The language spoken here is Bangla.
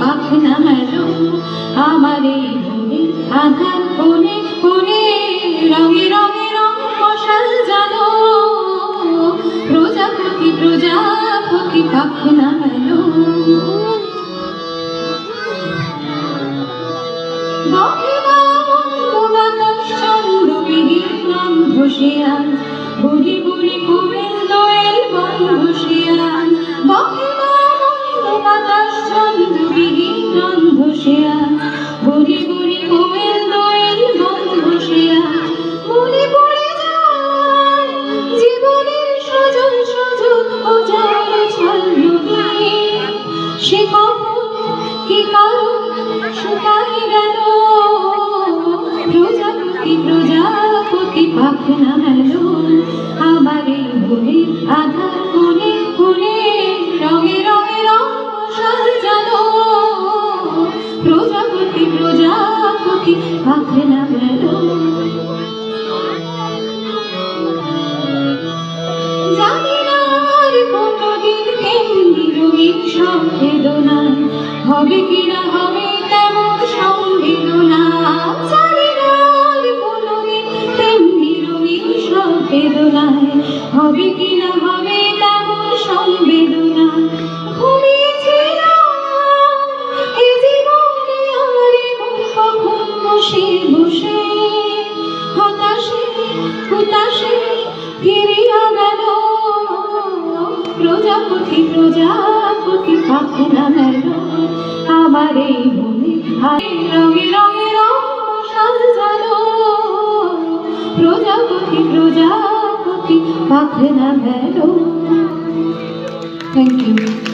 পাখনা মেলো আমার এই মনের আধার কোণে কোণে রঙে রঙে রং মশাল জানো প্রজাপতি প্রজাপতি পাখনা মেলো বসিয়ান বুড়ি বুড়ি কুমিল দোয়েল বন বসিয়ান বাতাস চন্দ্রবিহীন বসিয়ান বুড়ি বুড়ি কুমিল দোয়েল বন বসিয়ান মনে পড়ে যায় জীবনের সজল সজল অজার ছলরুনি সে কখন কি কারণ শুকাই গেল প্রজাপতি প্রজাপতি পাখনা মেলো আমার এই মনের আধার কোণে কোণে রঙে রঙে রং মশাল জানো প্রজাপতি প্রজাপতি পাখনা মেলো জানি না আর কতদিন এমনি রঙিন সংবেদনায় হবে কিনা হবে তেমন সংবেদনা জানি না আর কোনদিন তেমনি রঙিন সংবেদনায় হবে কিনা হবে তেমন সংবেদনা ঘুমিয়েছিলাম এ জীবনে আর কখন বসে বসে হতাশে হুতাশে ফিরিয়া গেল প্রজাপতি প্রজাপতি পাখনা মেলো আমার এই মনে রঙে রঙে রং মশাল জানো প্রজাপতি প্রজাপতি পাখনা মেলো। Thank you.